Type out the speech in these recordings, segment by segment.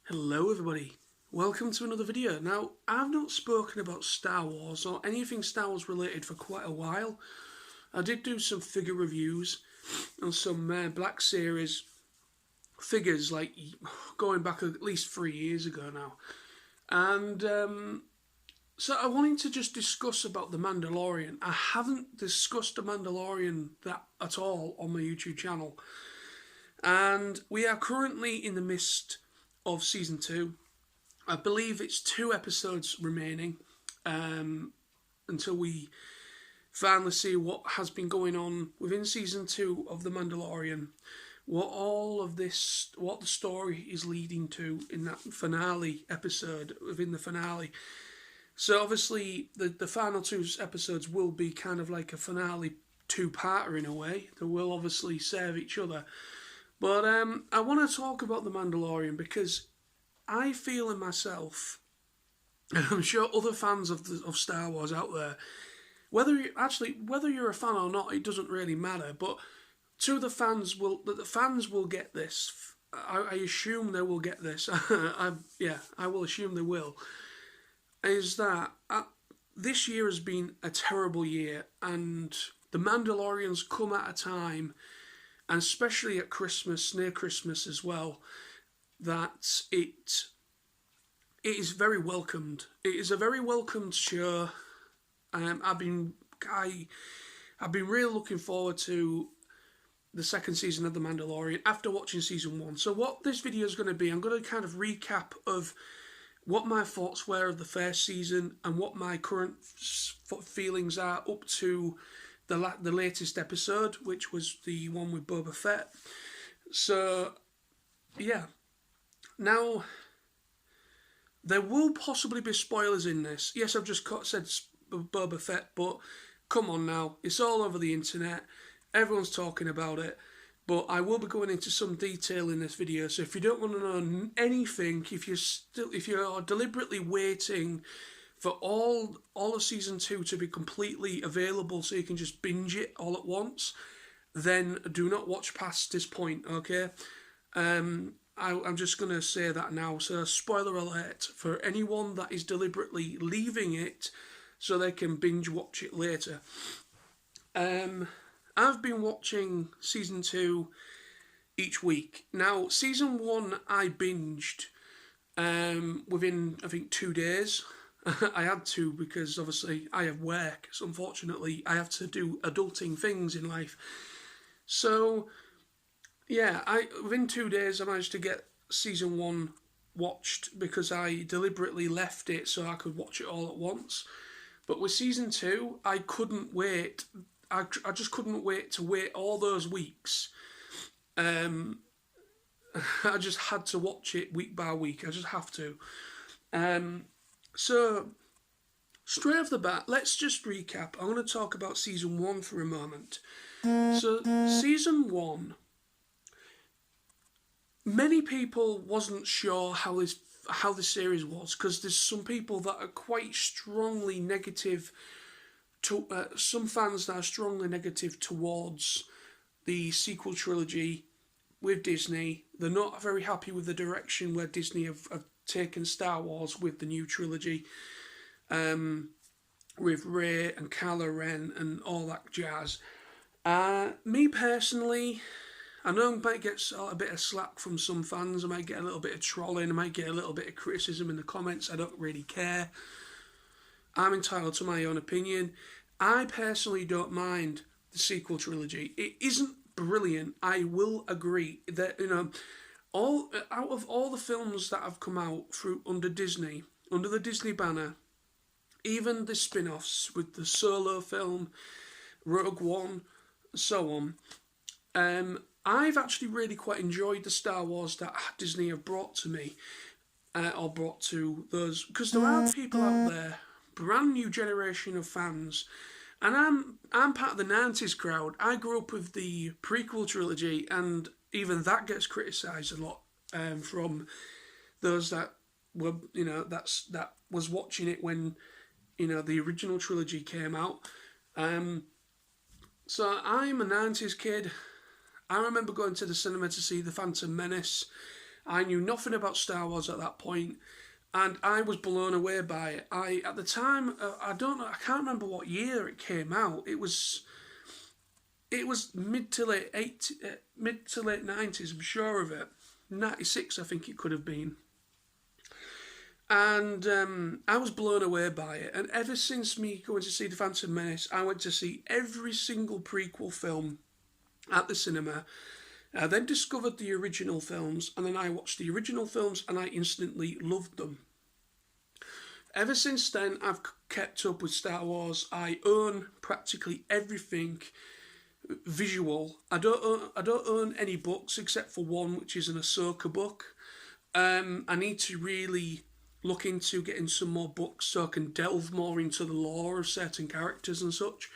Hello everybody, welcome to another video. Now, I've not spoken about Star Wars or anything Star Wars related for quite a while. I did do some figure reviews on some Black Series figures, like going back at least 3 years ago now. And so I wanted to just discuss about The Mandalorian. I haven't discussed The Mandalorian at all on my YouTube channel. And we are currently in the midst of season 2. I believe it's 2 episodes remaining until we finally see what has been going on within season 2 of The Mandalorian, what the story is leading to in that finale episode, within the finale. So obviously the final 2 episodes will be kind of like a finale two-parter in a way. They will obviously serve each other. But I want to talk about The Mandalorian because I feel in myself, and I'm sure other fans of Star Wars out there, whether you're a fan or not, it doesn't really matter. But the fans will get this. I assume they will get this. I will assume they will. Is that this year has been a terrible year, and The Mandalorian's come at a time, and especially at Christmas, near Christmas as well, that it is very welcomed. It is a very welcomed show. I've been really looking forward to the second season of The Mandalorian after watching season 1. So what this video is going to be, I'm going to kind of recap of what my thoughts were of the first season and what my current feelings are up to the latest episode, which was the one with Boba Fett. So, yeah. Now, there will possibly be spoilers in this. Yes, I've just said Boba Fett, but come on now. It's all over the internet. Everyone's talking about it. But I will be going into some detail in this video. So if you don't want to know anything, if you're deliberately waiting for all of season 2 to be completely available so you can just binge it all at once, then do not watch past this point, okay? I'm just going to say that now. So spoiler alert for anyone that is deliberately leaving it so they can binge watch it later. I've been watching season 2 each week. Now, season 1 I binged within, I think, 2 days. I had to because obviously I have work, so unfortunately I have to do adulting things in life. So yeah, within 2 days I managed to get season 1 watched because I deliberately left it so I could watch it all at once. But with season 2, I couldn't wait. I just couldn't wait to wait all those weeks. I just had to watch it week by week. I just have to. So, straight off the bat, let's just recap. I want to talk about season 1 for a moment. So, season 1, many people wasn't sure how this series was, because there's some people that are quite strongly negative to some fans that are strongly negative towards the sequel trilogy with Disney. They're not very happy with the direction where Disney have taken Star Wars with the new trilogy, with Rey and Kylo Ren and all that jazz. Me personally, I know I might get a bit of slack from some fans. I might get a little bit of trolling. I might get a little bit of criticism in the comments. I don't really care. I'm entitled to my own opinion. I personally don't mind the sequel trilogy. It isn't brilliant. I will agree that, out of all the films that have come out under Disney, under the Disney banner, even the spin-offs with the Solo film, Rogue One, so on, I've actually really quite enjoyed the Star Wars that Disney have brought to me, or brought to those, because there are people out there, brand new generation of fans, and I'm part of the 90s crowd. I grew up with the prequel trilogy, and even that gets criticised a lot from those that were, that was watching it when, the original trilogy came out. So I'm a 90s kid. I remember going to the cinema to see The Phantom Menace. I knew nothing about Star Wars at that point, and I was blown away by it. At the time, I can't remember what year it came out. It was mid to late '90s. I'm sure of it. '96, I think it could have been. And I was blown away by it. And ever since me going to see The Phantom Menace, I went to see every single prequel film at the cinema. I then discovered the original films, and then I watched the original films, and I instantly loved them. Ever since then, I've kept up with Star Wars. I own practically everything visual. I don't own any books except for one, which is an Ahsoka book. I need to really look into getting some more books so I can delve more into the lore of certain characters and such.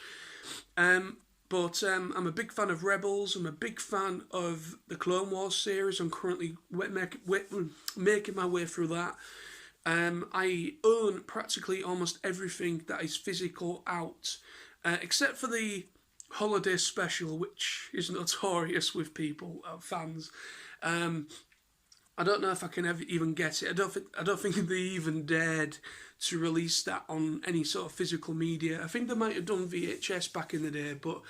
But I'm a big fan of Rebels. I'm a big fan of the Clone Wars series. I'm currently making my way through that. I own practically almost everything that is physical out, except for the holiday special, which is notorious with people, fans. I don't know if I can ever even get it. I don't think they even dared to release that on any sort of physical media. I think they might have done VHS back in the day, but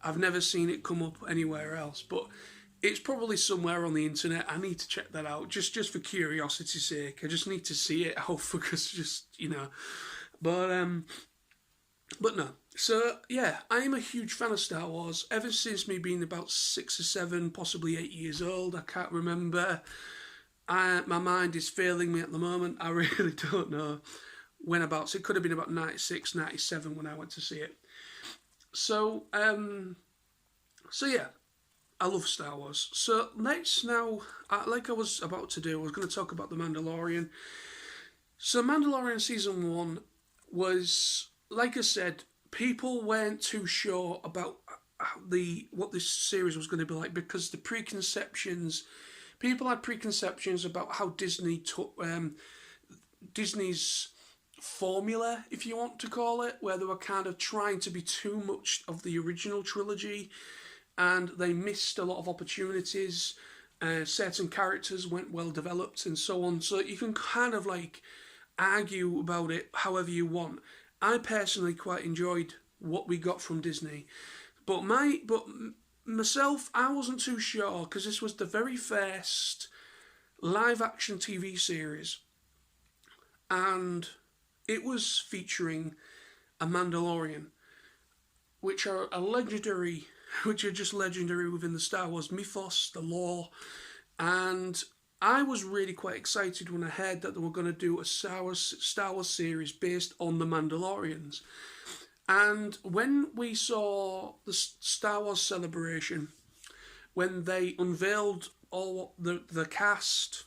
I've never seen it come up anywhere else. But it's probably somewhere on the internet. I need to check that out just for curiosity's sake. I just need to see it out because But no. So yeah, I am a huge fan of Star Wars ever since me being about 6 or 7, possibly 8 years old. I can't remember. My mind is failing me at the moment. I really don't know when about. So it could have been about 96, 97 when I went to see it. So yeah, I love Star Wars. So next now, like I was about to do, I was going to talk about The Mandalorian. So Mandalorian Season 1 was, like I said, people weren't too sure about what this series was going to be like because the preconceptions... People had preconceptions about how Disney took Disney's formula, if you want to call it, where they were kind of trying to be too much of the original trilogy, and they missed a lot of opportunities. Certain characters weren't well developed, and so on. So you can kind of like argue about it however you want. I personally quite enjoyed what we got from Disney, but myself, I wasn't too sure because this was the very first live-action TV series, and it was featuring a Mandalorian, which are just legendary within the Star Wars mythos, the lore, and I was really quite excited when I heard that they were going to do a Star Wars series based on the Mandalorians. And when we saw the Star Wars Celebration, when they unveiled all the cast,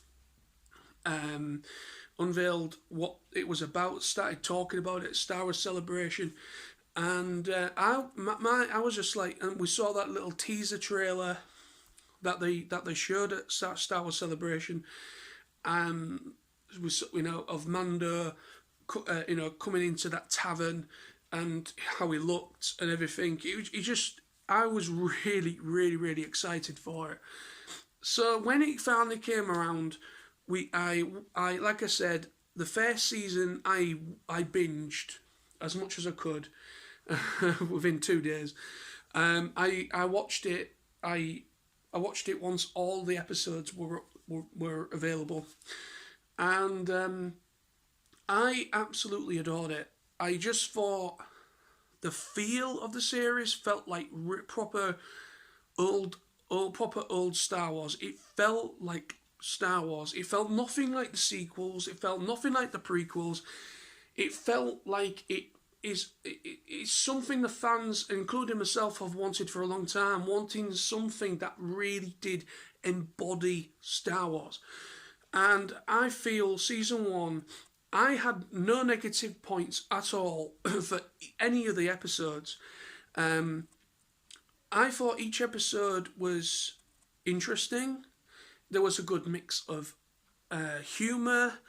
unveiled what it was about, started talking about it, Star Wars Celebration, and I was just like, and we saw that little teaser trailer that they showed at Star Wars Celebration, of Mando, coming into that tavern, and how he looked and everything. I was really, really, really excited for it. So when it finally came around, I like I said, the first season I binged as much as I could within 2 days. I watched it. I watched it once all the episodes were available, and I absolutely adored it. I just thought the feel of the series felt like proper old Star Wars. It felt like Star Wars. It felt nothing like the sequels. It felt nothing like the prequels. It felt like it's something the fans, including myself, have wanted for a long time, wanting something that really did embody Star Wars. And I feel Season 1, I had no negative points at all for any of the episodes. I thought each episode was interesting. There was a good mix of humour.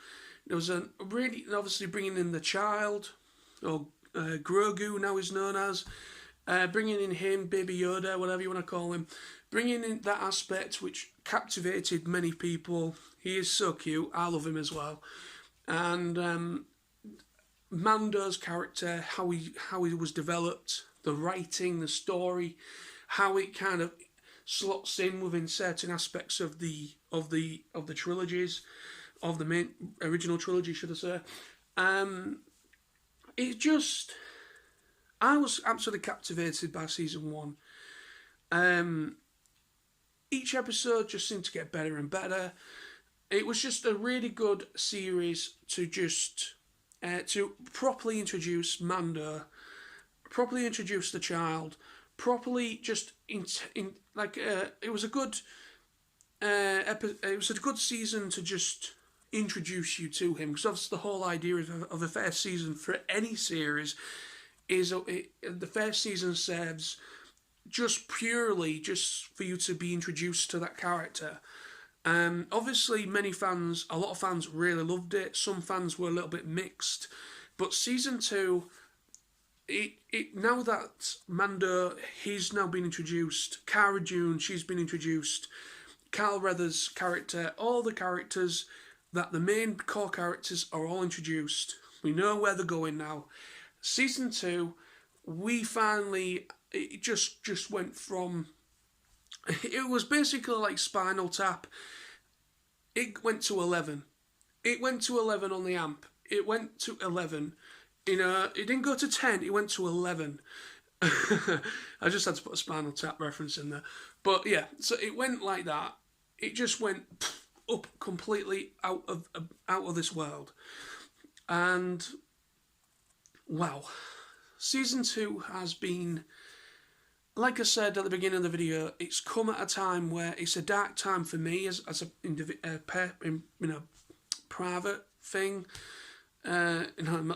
There was obviously bringing in the child, or Grogu now is known as, bringing in him, Baby Yoda, whatever you want to call him, bringing in that aspect which captivated many people. He is so cute. I love him as well. And Mando's character, how he was developed, the writing, the story, how it kind of slots in within certain aspects of the trilogies, of the main original trilogy, should I say. It just, I was absolutely captivated by season one. Each episode just seemed to get better and better. It was just a really good series to just to properly introduce Mando, properly introduce the child, properly just it was a good it was a good season to just introduce you to him, because that's the whole idea of the first season for any series is the first season serves just purely just for you to be introduced to that character. Obviously, a lot of fans really loved it. Some fans were a little bit mixed, but season two, now that Mando, he's now been introduced. Cara Dune, she's been introduced. Carl Weathers' character, all the characters that the main core characters are all introduced. We know where they're going now. Season two, we finally, it just went from, it was basically like Spinal Tap. It went to 11. It went to 11 on the amp. It went to 11. It didn't go to 10, it went to 11. I just had to put a Spinal Tap reference in there. But yeah, so it went like that. It just went up completely out of this world. And wow, season two has been, like I said at the beginning of the video, it's come at a time where it's a dark time for me as a private thing. In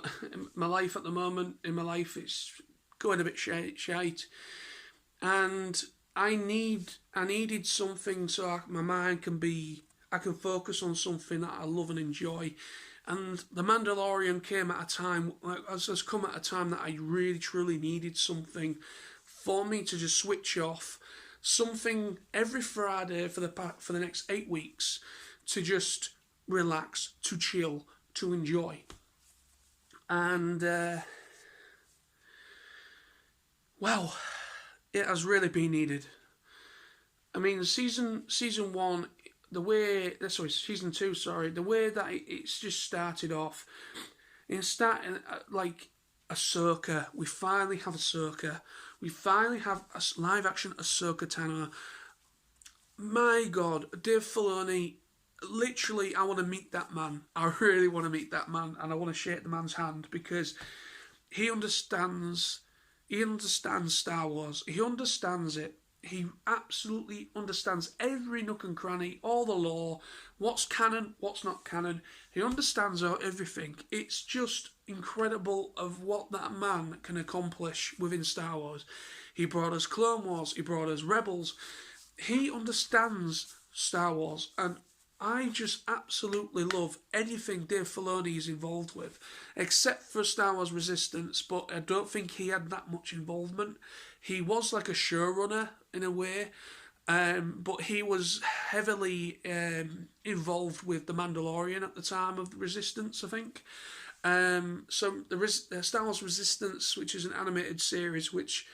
my life at the moment, it's going a bit shite, and I needed something so my mind I can focus on something that I love and enjoy. And The Mandalorian came at a time, has come at a time that I really truly needed something for me to just switch off, something every Friday for the next 8 weeks to just relax, to chill, to enjoy. And well, it has really been needed. I mean, season one, season two, the way that it's just started off, it's starting like Ahsoka. We finally have Ahsoka. We finally have a live action Ahsoka Tano. My God, Dave Filoni. Literally, I want to meet that man. I really want to meet that man, and I want to shake the man's hand, because he understands Star Wars. He understands it. He absolutely understands every nook and cranny, all the lore, what's canon, what's not canon. He understands everything. It's just incredible of what that man can accomplish within Star Wars. He brought us Clone Wars. He brought us Rebels. He understands Star Wars, and I just absolutely love anything Dave Filoni is involved with, except for Star Wars Resistance, but I don't think he had that much involvement. He was like a showrunner in a way, but he was heavily involved with The Mandalorian at the time of the Resistance, I think. So the Star Wars Resistance, which is an animated series, which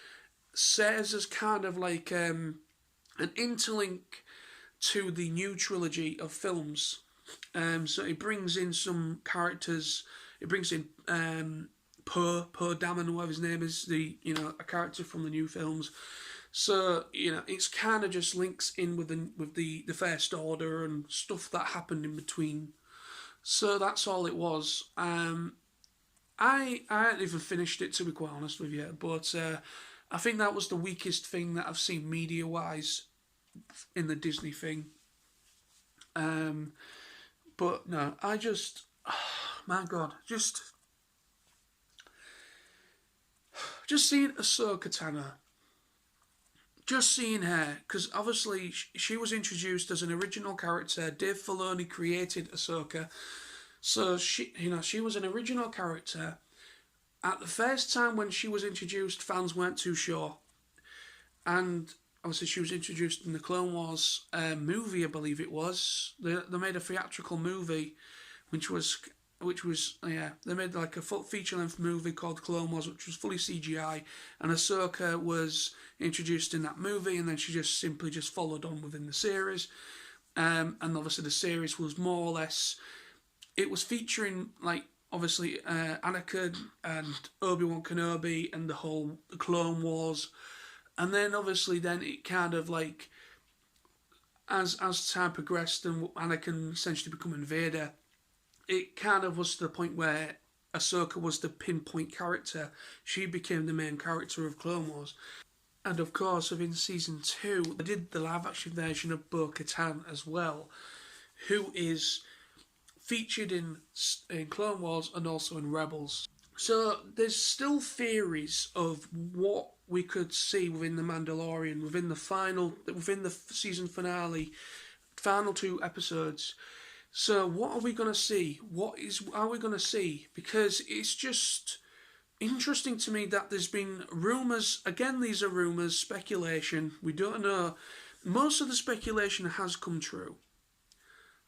serves as kind of like an interlink to the new trilogy of films. So it brings in some characters. It brings in Poe Dameron, whatever his name is, a character from the new films. So it's kind of just links in with the First Order and stuff that happened in between. So that's all it was. I hadn't even finished it, to be quite honest with you, but I think that was the weakest thing that I've seen media-wise in the Disney thing. But no, I just, my God, just seeing Ahsoka Tano, just seeing her, because obviously she was introduced as an original character. Dave Filoni created Ahsoka, so she was an original character. At the first time when she was introduced, fans weren't too sure, and obviously she was introduced in the Clone Wars movie, I believe it was. They made a theatrical movie, which was they made like a full feature length movie called Clone Wars, which was fully CGI, and Ahsoka was introduced in that movie, and then she just simply just followed on within the series. And obviously the series was more or less, it was featuring like obviously Anakin and Obi-Wan Kenobi and the whole Clone Wars, and then obviously then it kind of like as time progressed and Anakin essentially becoming Vader, it kind of was to the point where Ahsoka was the pinpoint character. She became the main character of Clone Wars. And of course, within season 2, they did the live action version of Bo-Katan as well, who is featured in Clone Wars and also in Rebels. So there's still theories of what we could see within the Mandalorian, within the season finale, final 2 episodes. So what are we going to see? Are we going to see? Because it's just interesting to me that there's been rumours. Again, these are rumours, speculation. We don't know. Most of the speculation has come true.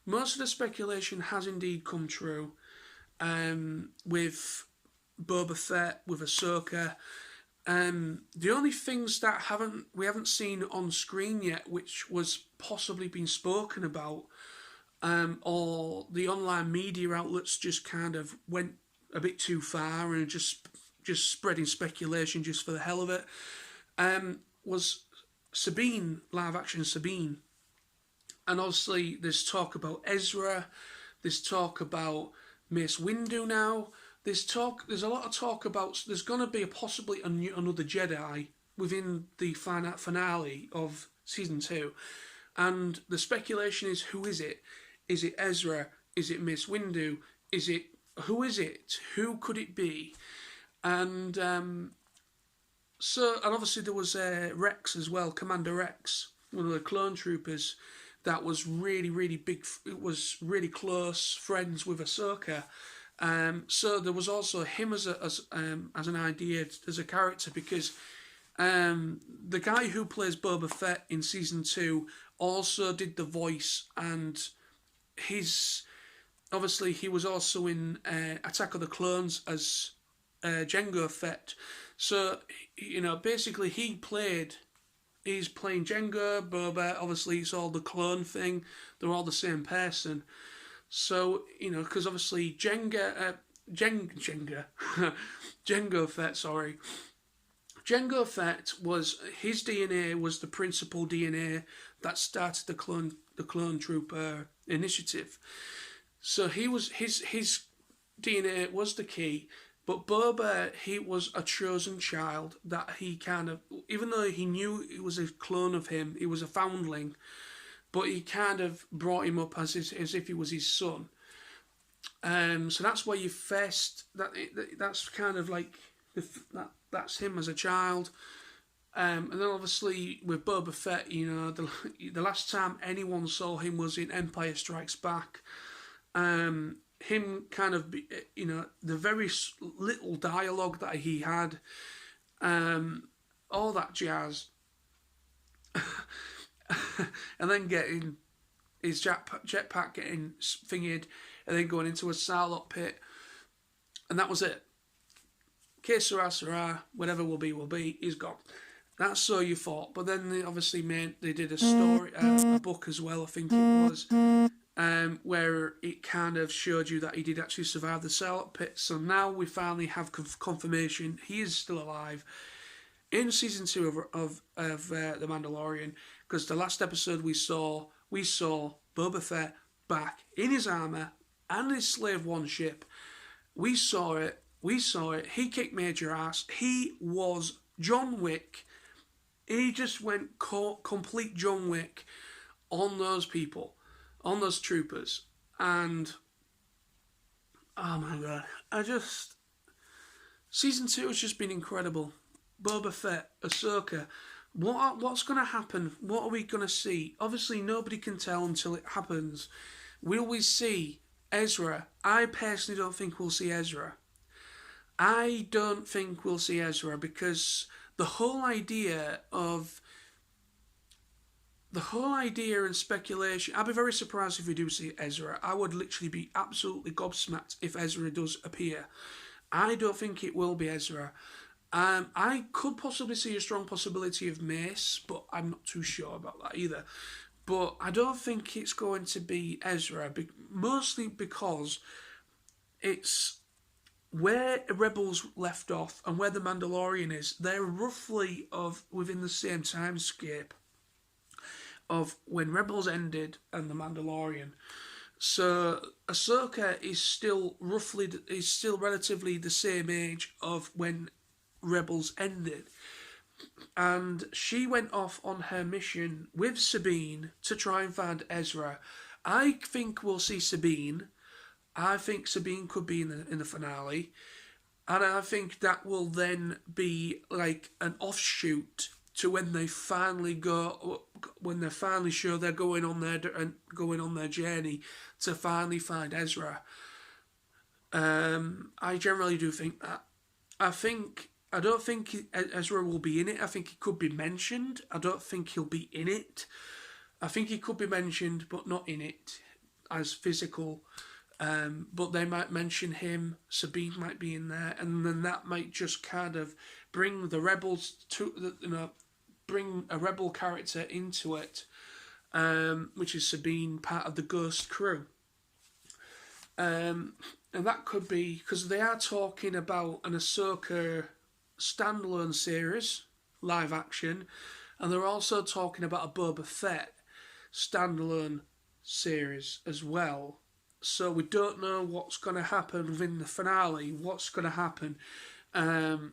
Most of the speculation has indeed come true. With Boba Fett, with Ahsoka. The only things that we haven't seen on screen yet, which was possibly been spoken about, or the online media outlets just kind of went a bit too far and just spreading speculation just for the hell of it, was Sabine, live action Sabine. And obviously there's talk about Ezra, there's talk about Mace Windu now, there's a lot of talk about there's going to be possibly another Jedi within the finale of season 2. And the speculation is, who is it? Is it Ezra? Is it Mace Windu? Who is it? Who could it be? And and obviously there was Rex as well, Commander Rex, one of the clone troopers that was really, really big. It was really close friends with Ahsoka. So there was also him as an idea, as a character, because the guy who plays Boba Fett in season 2 also did the voice, and obviously he was also in Attack of the Clones as Jango Fett. So basically he's playing Jango, Boba. Obviously it's all the clone thing. They're all the same person. So because obviously Jango Fett, sorry. Jango Fett was, his DNA was the principal DNA that started the clone trooper initiative. So his DNA was the key, but Boba, he was a chosen child that he kind of, even though he knew it was a clone of him, he was a foundling, but he kind of brought him up as if he was his son. So that's why you first that's kind of like that's him as a child. And then obviously with Boba Fett, the last time anyone saw him was in Empire Strikes Back. Him kind of, the very little dialogue that he had, all that jazz. And then getting his jetpack getting thingied, and then going into a Sarlacc pit. And that was it. Que sera, sera, whatever will be, he's gone. That's so you thought. But then they did a story, a book as well, I think it was, where it kind of showed you that he did actually survive the Sarlacc pit. So now we finally have confirmation he is still alive in season 2 of The Mandalorian, because the last episode we saw Boba Fett back in his armour and his Slave One ship. We saw it. He kicked major ass. He was John Wick. He just went complete John Wick on those people, on those troopers. And, oh my god, season 2 has just been incredible. Boba Fett, Ahsoka, what's going to happen? What are we going to see? Obviously, nobody can tell until it happens. Will we see Ezra? I personally don't think we'll see Ezra. I don't think we'll see Ezra, because the whole idea of the whole idea and speculation, I'd be very surprised if we do see Ezra. I would literally be absolutely gobsmacked if Ezra does appear. I don't think it will be Ezra. I could possibly see a strong possibility of Mace, but I'm not too sure about that either. But I don't think it's going to be Ezra, mostly because it's where Rebels left off and where the Mandalorian is. They're roughly within the same timescape of when Rebels ended and the Mandalorian. So Ahsoka is still relatively the same age of when Rebels ended. And she went off on her mission with Sabine to try and find Ezra. I think we'll see Sabine. I think Sabine could be in the finale. And I think that will then be like an offshoot to when they finally show they're going on their journey to finally find Ezra. I generally do think that. I don't think Ezra will be in it. I think he could be mentioned. I don't think he'll be in it. I think he could be mentioned, but not in it as physical. But they might mention him. Sabine might be in there, and then that might just kind of bring the rebels to bring a rebel character into it, which is Sabine, part of the Ghost crew. And that could be because they are talking about an Ahsoka standalone series, live action, and they're also talking about a Boba Fett standalone series as well. So we don't know what's going to happen within the finale, what's going to happen.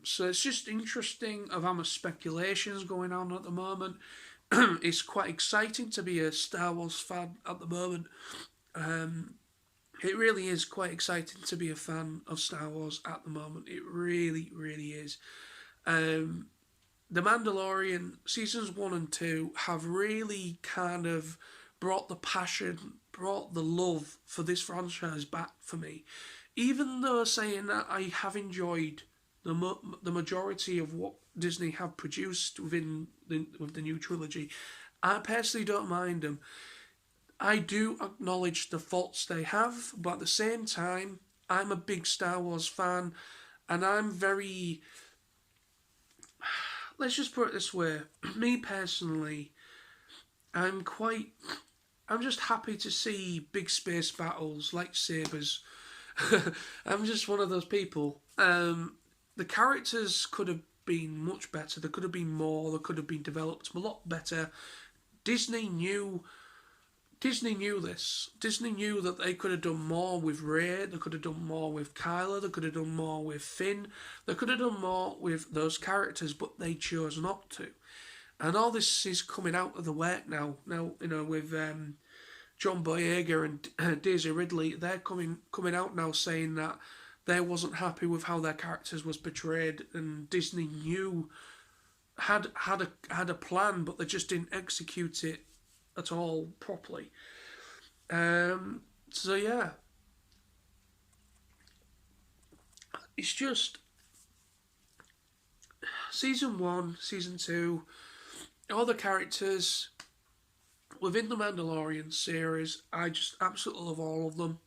So it's just interesting of how much speculation's going on at the moment. It's quite exciting to be a Star Wars fan at the moment. It really is quite exciting to be a fan of Star Wars at the moment. It really, really is. The Mandalorian seasons 1 and 2 have really kind of brought the passion, brought the love for this franchise back for me. Even though saying that I have enjoyed the majority of what Disney have produced with the new trilogy, I personally don't mind them. I do acknowledge the faults they have, but at the same time, I'm a big Star Wars fan, and I'm very... Let's just put it this way. Me personally, I'm just happy to see big space battles, lightsabers. I'm just one of those people. The characters could have been much better. There could have been more. There could have been developed a lot better. Disney knew this. Disney knew that they could have done more with Rey, they could have done more with Kylo, they could have done more with Finn, they could have done more with those characters, but they chose not to. And all this is coming out of the work now. Now, with John Boyega and Daisy Ridley, they're coming out now saying that they wasn't happy with how their characters was portrayed, and Disney had a plan, but they just didn't execute it at all properly. So yeah, it's just season 1, season 2, all the characters within the Mandalorian series. I just absolutely love all of them.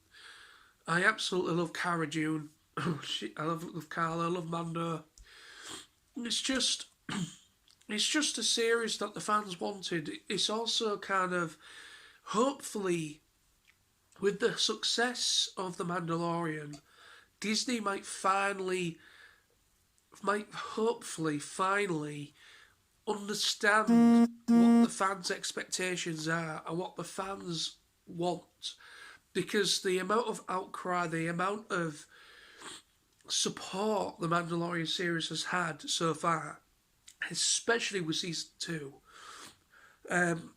I absolutely love Cara Dune. I love Carla. I love Mando. It's just a series that the fans wanted. It's also kind of, hopefully, with the success of The Mandalorian, Disney might hopefully finally understand what the fans' expectations are and what the fans want. Because the amount of outcry, the amount of support the Mandalorian series has had so far, especially with season 2. I'm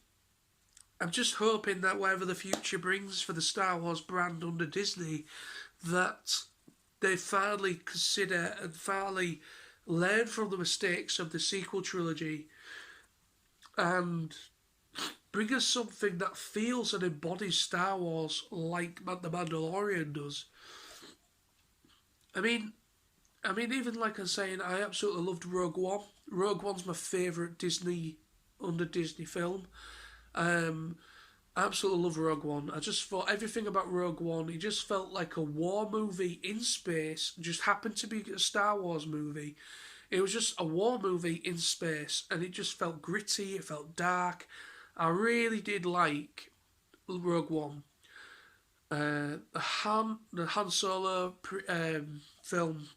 just hoping that whatever the future brings for the Star Wars brand under Disney, that they finally consider and finally learn from the mistakes of the sequel trilogy and bring us something that feels and embodies Star Wars like The Mandalorian does. I mean, even like I'm saying, I absolutely loved Rogue One. Rogue One's my favourite Disney film. I absolutely love Rogue One. I just thought everything about Rogue One, it just felt like a war movie in space, just happened to be a Star Wars movie. It was just a war movie in space, and it just felt gritty, it felt dark. I really did like Rogue One. The Han Solo film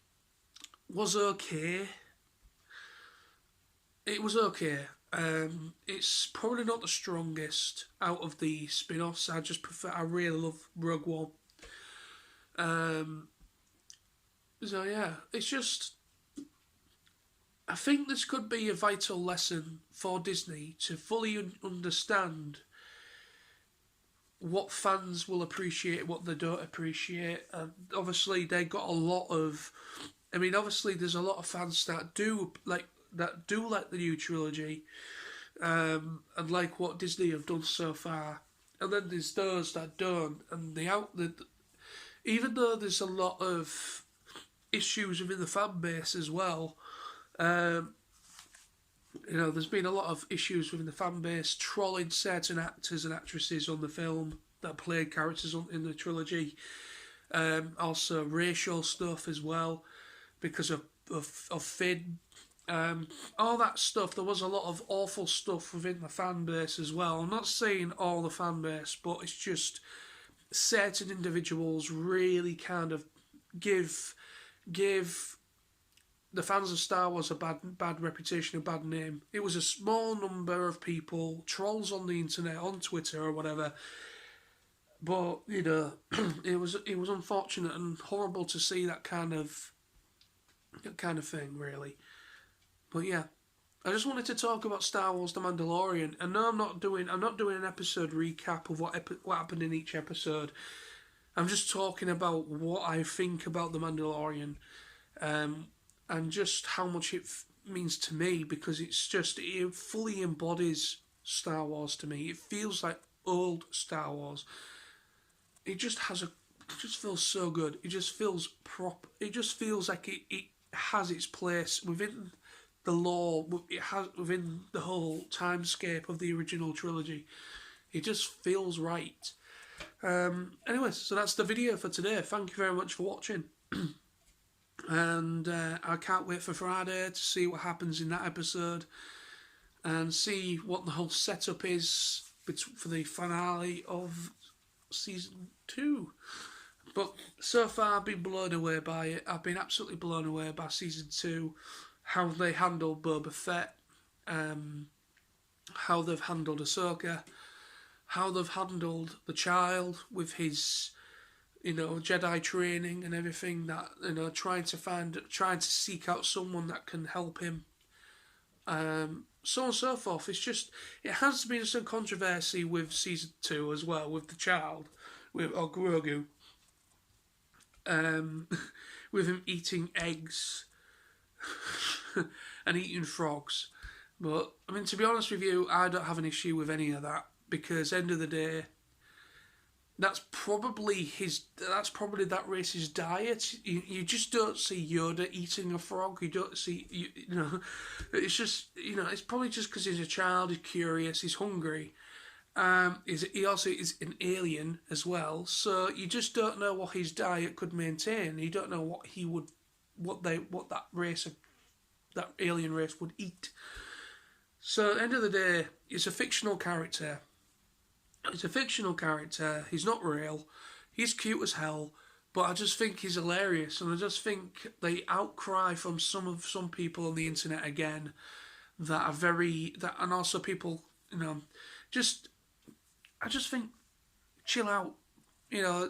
was okay. It was okay. It's probably not the strongest out of the spin-offs. I just prefer. I really love Rogue One. Um, so yeah, it's just. I think this could be a vital lesson for Disney to fully understand what fans will appreciate, what they don't appreciate, and obviously they got a lot of. I mean, obviously there's a lot of fans that do like the new trilogy, and like what Disney have done so far, and then there's those that don't, and even though there's a lot of issues within the fan base as well. There's been a lot of issues within the fan base trolling certain actors and actresses on the film that played characters in the trilogy. Also racial stuff as well because of Finn. All that stuff. There was a lot of awful stuff within the fan base as well. I'm not saying all the fan base, but it's just certain individuals really kind of give the fans of Star Wars a bad reputation, a bad name. It was a small number of people, trolls on the internet, on Twitter or whatever. But it was unfortunate and horrible to see that kind of thing, really. But yeah, I just wanted to talk about Star Wars: The Mandalorian. And no, I'm not doing an episode recap of what happened in each episode. I'm just talking about what I think about The Mandalorian. And just how much it means to me, because it fully embodies Star Wars to me. It feels like old Star Wars. It just feels so good. It just feels proper. It just feels like it has its place within the lore. It has within the whole timescape of the original trilogy. It just feels right. Anyways, so that's the video for today. Thank you very much for watching. And I can't wait for Friday to see what happens in that episode and see what the whole setup is for the finale of season 2. But so far I've been blown away by it. I've been absolutely blown away by season 2, how they handled Boba Fett, how they've handled Ahsoka, how they've handled the child with his Jedi training and everything, that trying to seek out someone that can help him, so on and so forth. It has been some controversy with season 2 as well, with the child, with Grogu, with him eating eggs and eating frogs. But I mean, to be honest with you, I don't have an issue with any of that, because end of the day, that's probably that race's diet. You just don't see Yoda eating a frog. You don't see It's just it's probably just because he's a child. He's curious. He's hungry. He also is an alien as well. So you just don't know what his diet could maintain. You don't know what that alien race would eat. So at the end of the day, it's a fictional character. He's a fictional character. He's not real. He's cute as hell, but I just think he's hilarious, and I just think the outcry from some people on the internet again and also people, I just think chill out.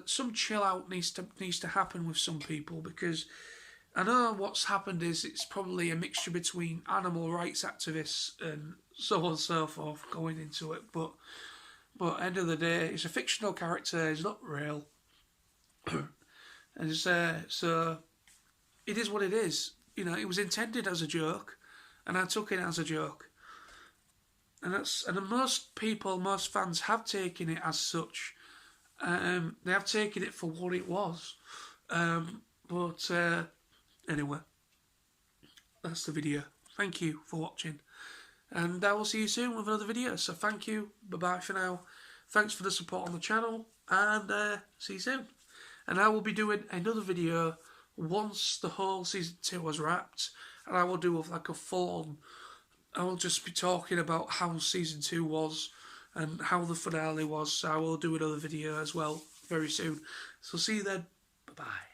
Some chill out needs to happen with some people, because I know what's happened is it's probably a mixture between animal rights activists and so on and so forth going into it, but at the end of the day, it's a fictional character. He's not real. And so it is what it is. It was intended as a joke, and I took it as a joke. And most fans have taken it as such. They have taken it for what it was. Anyway, that's the video. Thank you for watching. And I will see you soon with another video. So thank you. Bye-bye for now. Thanks for the support on the channel. And see you soon. And I will be doing another video once the whole season 2 was wrapped. And I will do like a full-on... I will just be talking about how season 2 was and how the finale was. So I will do another video as well very soon. So see you then. Bye-bye.